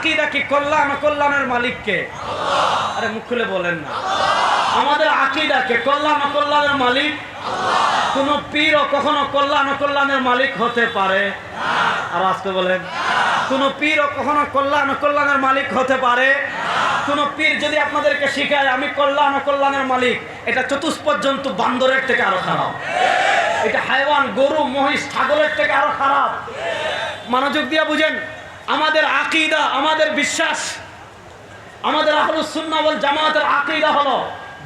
আকীদা কি কল্যাণ কল্যাণের মালিক কে? আরে মুখ খুলে বলেন না। আমাদের আকীদা কে কল্যাণ কল্যাণের মালিক? কোন পীরও কখনো কল্যাণ কল্যাণের মালিক হতে পারে? আর আজকে বলেন, কোন পীরও কখনো কল্যাণ কল্যাণের মালিক হতে পারে? কোন পীর যদি আপনাদেরকে শিখায় আমি কল্যাণ কল্যাণের মালিক, এটা চতুষ্পদ জন্তু বান্দরের থেকে আরো খারাপ। এটা হাইওয়ান, গরু, মহিষ, ছাগলের থেকে আরো খারাপ। মনোযোগ দিয়ে বুঝেন, আমাদের আকীদা, আমাদের বিশ্বাস, আমাদের আহলুস সুন্নাহ ওয়াল জামাতের আকীদা হলো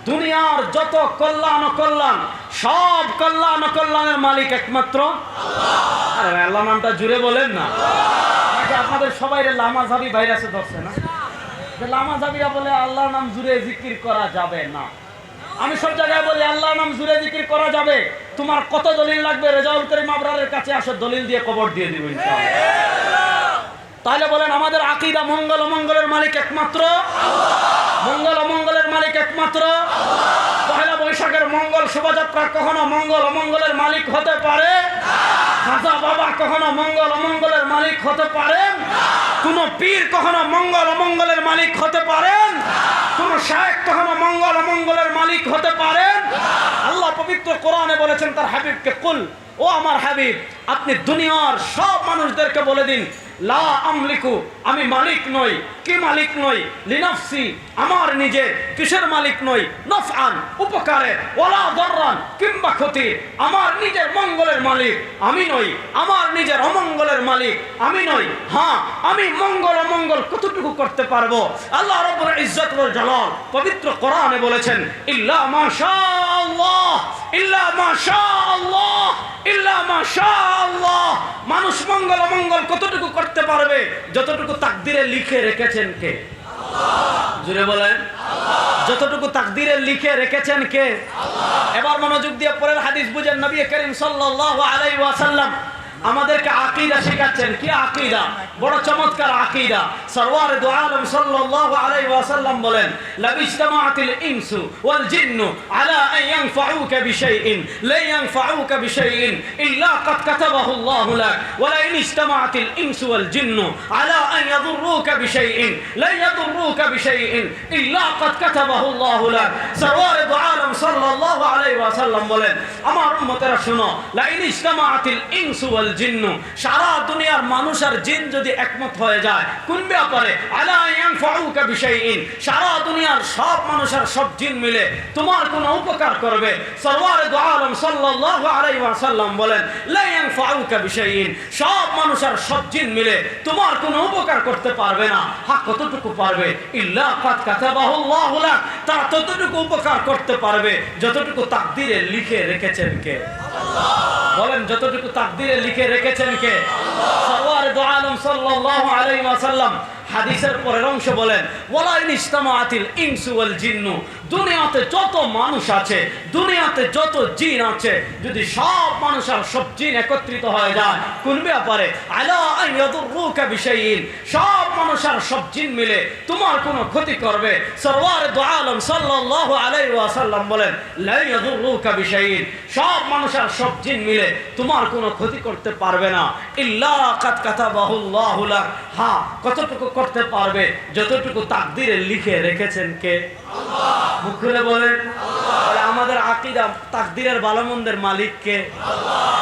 দুনিয়ার যত কল্যাণ কল্যাণ, সব কল্যাণ কল্যাণের মালিক একমাত্র আল্লাহ। আরে আল্লাহ নামটা জুড়ে বলেন না। আপনাদের সবাই লামাজাবি ভাইরাসে ধরছে না, যে লামাজাবিরা বলে আল্লাহর নাম জুড়ে জিকির করা যাবে না। আমি সব জায়গায় বলি আল্লাহর নাম জুড়ে জিকির করা যাবে। তোমার কত দলিল লাগবে? রেজাউল করিম আবরারের কাছে আসো, দলিল দিয়ে কবর দিয়ে দিব ইনশাআল্লাহ। তাহলে বলেন আমাদের আকীদা মঙ্গল অমঙ্গলের মালিক একমাত্র আল্লাহ। মঙ্গল অমঙ্গলের মালিক একমাত্র আল্লাহ। পহেলা বৈশাখের মঙ্গল শোভাযাত্রা কখনো মঙ্গল অমঙ্গলের মালিক হতে পারে না। খাজা বাবা কখনো মঙ্গল অমঙ্গলের মালিক হতে পারেন? কোন পীর কখনো মঙ্গল অমঙ্গলের মালিক হতে পারেন? কোন শায়েখ কখনো মঙ্গল অমঙ্গলের মালিক হতে পারেন? আল্লাহ পবিত্র কোরআনে বলেছেন তার হাবিবকে, কুল, ও আমার হাবিব, আপনি দুনিয়ার সব মানুষদেরকে বলে দিন, লা আমলিকু, আমি মালিক নই। কি মালিক নই? লিনাফসি, আমার নিজের। কিসের মালিক নই? নফআন, উপকারে, ওয়ালা দাররান, কিংবা ক্ষতি। আমার নিজের মঙ্গলের মালিক আমি নই, আমার নিজের অমঙ্গলের মালিক আমি নই। হ্যাঁ, আমি মঙ্গল অমঙ্গল কতটুকু করতে পারবো? আল্লাহ রাব্বুল ইজ্জত ওয়াল জালাল পবিত্র কোরআনে বলেছেন, ইল্লা মাশাআল্লাহ, ইল্লা মাশাআল্লাহ, ইল্লা মাশাআল্লাহ। মানুষ মঙ্গল অমঙ্গল কতটুকু করতে পারবে? যতটুকু তাকদিরে লিখে রেখেছেন কে? আল্লাহ। জুড়ে বলেন আল্লাহ। যতটুকু তাকদিরে লিখে রেখেছেন কে? আল্লাহ। এবার মনোযোগ দিয়ে পরের হাদিস বুঝেন। নবী করিম সাল্লাল্লাহু আলাইহি ওয়াসাল্লাম আমাদেরকে আকীদা শেখাচ্ছেন। কি আকীদা? বড় চমৎকার আকীদা। সরওয়ারে দু আলম সাল্লাল্লাহু আলাইহি ওয়াসাল্লাম বলেন, লাবিজতামাআতিল ইনসু ওয়াল জিন্নু আলা আন ইয়ানফাউকা বিশাইইন লা ইয়ানফাউকা বিশাইইন ইল্লা কাদ কাতাবাহু আল্লাহু লাক ওয়া লা ইন ইজতামাআতিল ইনসু ওয়াল জিন্নু আলা আন ইয়াদুররুকা বিশাইইন লা ইয়াদুররুকা বিশাইইন ইল্লা কাদ কাতাবাহু আল্লাহু লাক। সরওয়ারে দু আলম সাল্লাল্লাহু আলাইহি ওয়াসাল্লাম বলেন, আমার উম্মতেরা শুনো, লা ইন ইজতামাআতিল ইনসু ওয়াল জিন্নু, সারা দুনিয়ার মানুষ আর জিন যদি একমত হয়ে যায় কোন ব্যাপারে? আলা ইয়ানফাউকা বিশাইইন, সারা দুনিয়ার সব মানুষ আর সব জিন মিলে তোমার কোনো উপকার করবে। সরওয়ারে দু আলম সাল্লাল্লাহু আলাইহি ওয়াসাল্লাম বলেন, লা ইয়ানফাউকা বিশাইইন, সব মানুষ আর সব জিন মিলে তোমার কোনো উপকার করতে পারবে না। হ্যাঁ, কতটুকু পারবে? ইল্লা কাদ কাতাবাহু আল্লাহু লাক, তারা ততটুকু উপকার করতে পারবে যতটুকু তাকদীরে লিখে রেখেছেন কে? আল্লাহ। বলেন, যতটুকু তাকদীরে লিখে রেখেছেন কে? আল্লাহ। সরওয়ারে দু আলম সাল্লাল্লাহু আলাইহি ওয়াসাল্লাম হাদিসের পরের অংশ বলেন, ওয়ালা ইন ইজতামাআতিল ইনসু ওয়াল জিন্নু, দুনিয়াতে যত মানুষ আছে, দুনিয়াতে যত জিন আছে, যদি সব মানুষ আর সব জিন একত্রিত হয়ে যায় কোন ব্যাপারে? আলা আন ইয়াদুররুকা বিশাইইন, সব মানুষ আর সব জিন মিলে তোমার কোনো ক্ষতি করবে। সরওয়ারে দু আলম সাল্লাল্লাহু আলাইহি ওয়াসাল্লাম বলেন, লা ইয়াদুররুকা বিশাইইন, সব মানুষ আর সব জিন মিলে তোমার কোনো ক্ষতি করতে পারবে না। ইল্লা কাদ কাতাবাহু আল্লাহু লাক, হ্যাঁ, কতটুকু করতে পারবে? যতটুকু তাকদীরে লিখে রেখেছেন কে? আল্লাহ। মুখ খুলে বলেন আল্লাহ। আমাদের আকীদা তাকদীরের ভালো মন্দের মালিক কে? আল্লাহ।